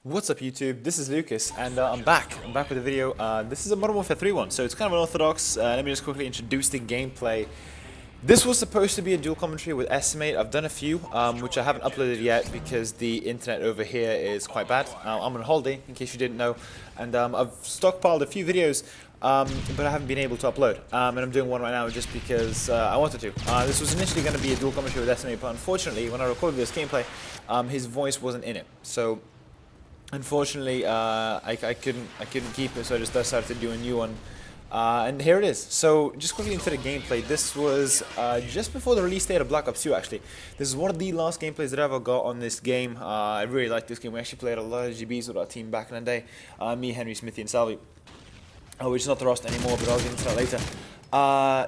What's up YouTube, this is Lucas and I'm back with a video. This is a Modern Warfare 3 one, so it's kind of unorthodox. Let me just quickly introduce the gameplay. This was supposed to be a dual commentary with Estimate. I've done a few, which I haven't uploaded yet because the internet over here is quite bad. I'm on holiday, in case you didn't know, and I've stockpiled a few videos, but I haven't been able to upload. And I'm doing one right now just because I wanted to. This was initially going to be a dual commentary with Estimate, but unfortunately, when I recorded this gameplay, his voice wasn't in it. So unfortunately, I couldn't keep it, so I just decided to do a new one. And here it is. So just quickly into the gameplay. This was just before the release date of Black Ops 2 actually. This is one of the last gameplays that I ever got on this game. I really like this game. We actually played a lot of GBs with our team back in the day. Me, Henry, Smithy and Salvi. Which is not the roster anymore, but I'll get into that later.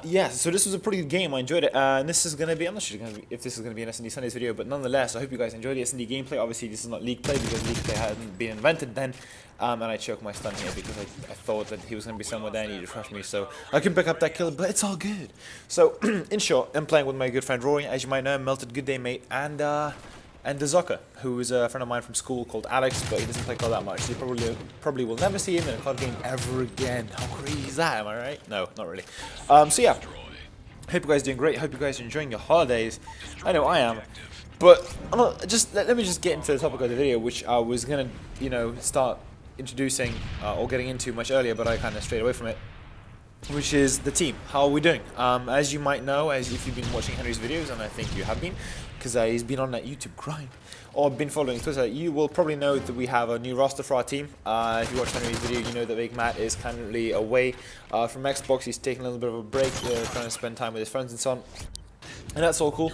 Yeah, so this was a pretty good game. I enjoyed it. And this is going to be, I'm not sure if this is going to be an S&D Sundays video, but nonetheless, I hope you guys enjoyed the S&D gameplay. Obviously, this is not League play because League play hadn't been invented then. And I choked my stun here because I thought that he was going to be somewhere there and he just rushed me. So I can pick up that kill, but it's all good. So, in short, I'm playing with my good friend Rory. As you might know, Melted Good Day Mate, and the Zocker, who is a friend of mine from school called Alex, but he doesn't play COD that much. So you probably will never see him in a COD game ever again. How crazy is that, am I right? No, not really. So yeah, hope you guys are doing great. Hope you guys are enjoying your holidays. I know I am. But let me just get into the topic of the video, which I was gonna, start introducing or getting into much earlier, but I kind of strayed away from it. Which is the team. How are we doing? As you might know, as if you've been watching Henry's videos, and I think you have been, because he's been on that YouTube grind, or been following Twitter, you will probably know that we have a new roster for our team. If you watch Henry's video, you know that Matt is currently away from Xbox. He's taking a little bit of a break, trying to spend time with his friends and so on. And that's all cool.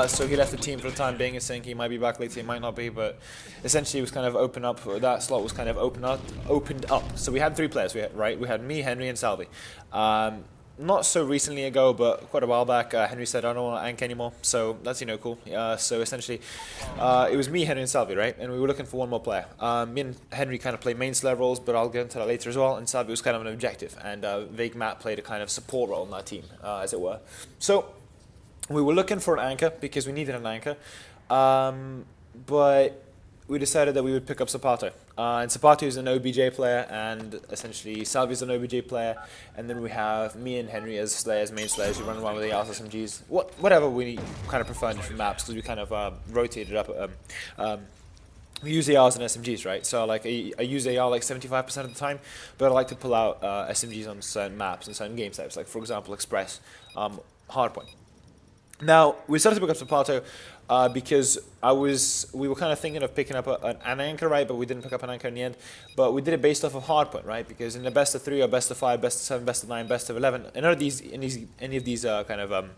So he left the team for the time being. He's saying he might be back later, he might not be, but essentially it was kind of opened up. That slot was kind of opened up. So we had three players, We had me, Henry, and Salvi. Not so recently ago, but quite a while back, Henry said, I don't want to ank anymore. So that's, cool. So essentially, it was me, Henry, and Salvi, right? And we were looking for one more player. Me and Henry kind of played main slave roles, but I'll get into that later as well. And Salvi was kind of an objective. And Matt played a kind of support role in that team, as it were. So we were looking for an anchor because we needed an anchor, but we decided that we would pick up Zapato. And Zapato is an OBJ player, and essentially Salvi is an OBJ player, and then we have me and Henry as slayers, main slayers, who run around with ARs, SMGs, whatever we kind of prefer in different maps, because we kind of rotated up. We use ARs and SMGs, right? So like I use AR like 75% of the time, but I like to pull out SMGs on certain maps and certain game types, like for example Express, Hardpoint. Now, we started to pick up Zapato because we were kind of thinking of picking up an anchor, right? But we didn't pick up an anchor in the end. But we did it based off of Hardpoint, right? Because in the best of 3 or best of 5, best of 7, best of 9, best of 11, in any of these kind of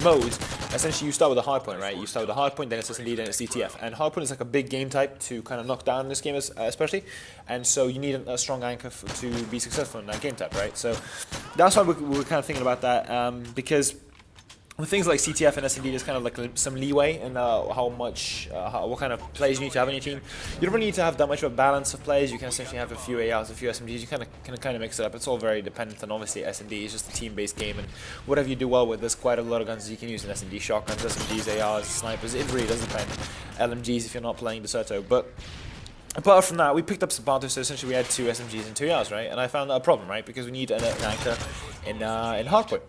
modes, essentially you start with a Hardpoint, right? You start with a Hardpoint, then it's SMD, then it's CTF. And Hardpoint is like a big game type to kind of knock down in this game especially. And so you need a strong anchor to be successful in that game type, right? So that's why we were kind of thinking about that, because with things like CTF and S&D, there's kind of like some leeway in what kind of players you need to have on your team. You don't really need to have that much of a balance of players. You can essentially have a few ARs, a few SMGs. You kind of mix it up. It's all very dependent on obviously S&D. It's just a team-based game, and whatever you do well with, there's quite a lot of guns you can use in S&D: shotguns, SMGs, ARs, snipers. It really does depend. LMGs if you're not playing Deserto, but apart from that, we picked up Zapato, so essentially we had 2 SMGs and 2 ARs, right? And I found that a problem, right? Because we need an anchor in Hardpoint.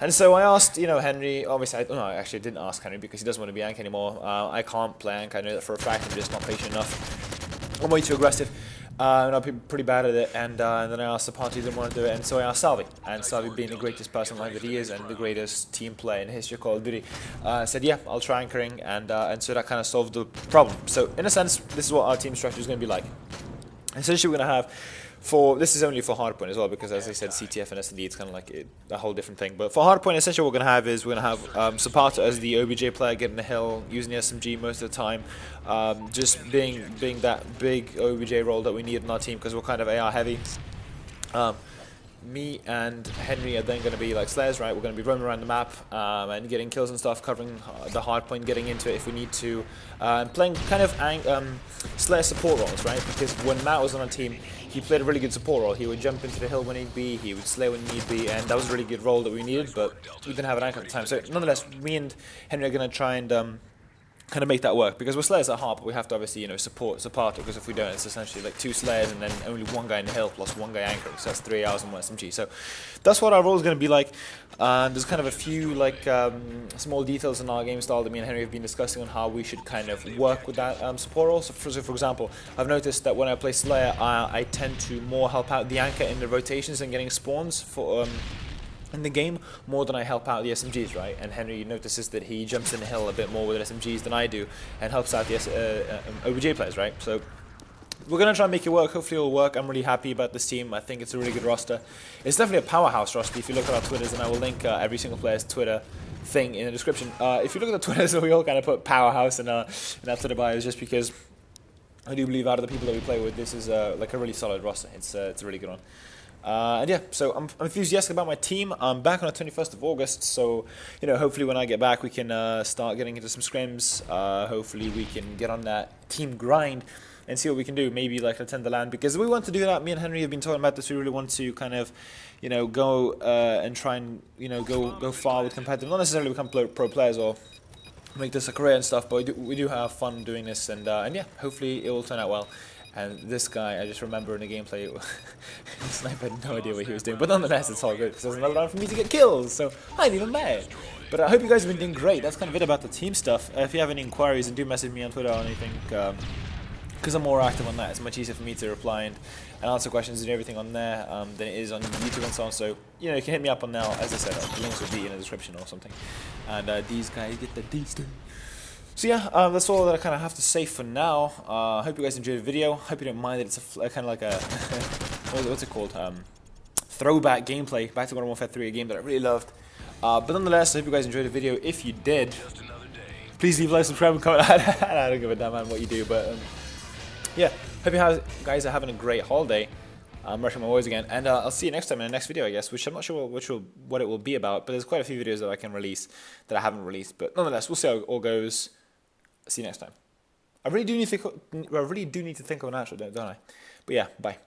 And so I asked, Henry, obviously, I actually didn't ask Henry because he doesn't want to be Ank anymore. I can't play Ank, I know that for a fact. I'm just not patient enough. I'm way too aggressive, and I'm pretty bad at it. And then I asked Zapato, he didn't want to do it, and so I asked Salvi. And Salvi, being the greatest person like that he is, and the greatest team player in the history of Call of Duty, said, yeah, I'll try anchoring, and so that kind of solved the problem. So in a sense, this is what our team structure is going to be like. Essentially, we're going to have this is only for Hardpoint as well, because as I said, CTF and S&D, it's kind of like a whole different thing. But for Hardpoint, essentially what we're going to have Zapato as the OBJ player, getting the hill, using the SMG most of the time, just being that big OBJ role that we need in our team, because we're kind of AR heavy. Me and Henry are then going to be like slayers, right? We're going to be roaming around the map and getting kills and stuff, covering the hard point, getting into it if we need to, playing kind of slayer support roles, right? Because when Matt was on our team, he played a really good support role. He would jump into the hill when need be, he would slay when need be, and that was a really good role that we needed, but we didn't have an anchor at the time. So nonetheless, me and Henry are going to try and kind of make that work, because we're Slayers at heart, but we have to obviously, you know, support Zapato, because if we don't, it's essentially like 2 Slayers and then only 1 guy in the hill plus 1 guy anchoring, so that's 3 hours and 1 SMG. So that's what our role is going to be like. There's kind of a few like small details in our game style that me and Henry have been discussing on how we should kind of work with that support role. So for example, I've noticed that when I play Slayer, I tend to more help out the anchor in the rotations and getting spawns for in the game more than I help out the SMGs, right? And Henry notices that he jumps in the hill a bit more with SMGs than I do and helps out the OBJ players, right? So we're going to try and make it work. Hopefully it'll work. I'm really happy about this team. I think it's a really good roster. It's definitely a powerhouse roster if you look at our Twitters, and I will link every single player's Twitter thing in the description. If you look at the Twitters, we all kind of put powerhouse in our Twitter bios just because I do believe out of the people that we play with, this is like a really solid roster. It's a really good one. And yeah, so I'm enthusiastic about my team. I'm back on the 21st of August, so, you know, hopefully when I get back we can start getting into some scrims. Hopefully we can get on that team grind and see what we can do. Maybe like attend the LAN, because we want to do that. Me and Henry have been talking about this. We really want to kind of, you know, go and try and, you know, go far with competitive. Not necessarily become pro players or make this a career and stuff, but we do have fun doing this, and yeah, hopefully it will turn out well. And this guy, I just remember in the gameplay, the sniper had no idea what he was doing. But nonetheless, it's all good, because there's another round for me to get kills, so I ain't even mad. But I hope you guys have been doing great. That's kind of it about the team stuff. If you have any inquiries, then do message me on Twitter or anything, because I'm more active on that. It's much easier for me to reply and answer questions and everything on there than it is on YouTube and so on. So, you know, you can hit me up on now. As I said, the links will be in the description or something. And these guys get the D-string. So yeah, that's all that I kind of have to say for now. I hope you guys enjoyed the video. Hope you don't mind that it's a kind of like a what's it called? Throwback gameplay back to Modern Warfare 3, a game that I really loved. But nonetheless, I hope you guys enjoyed the video. If you did, please leave a like, subscribe, and comment. I don't give a damn man what you do, but yeah, hope you guys are having a great holiday. I'm rushing my words again, and I'll see you next time in the next video, I guess, which I'm not sure what it will be about, but there's quite a few videos that I can release that I haven't released. But nonetheless, we'll see how it all goes. See you next time. I really do need to think of an outro, don't I? But yeah, bye.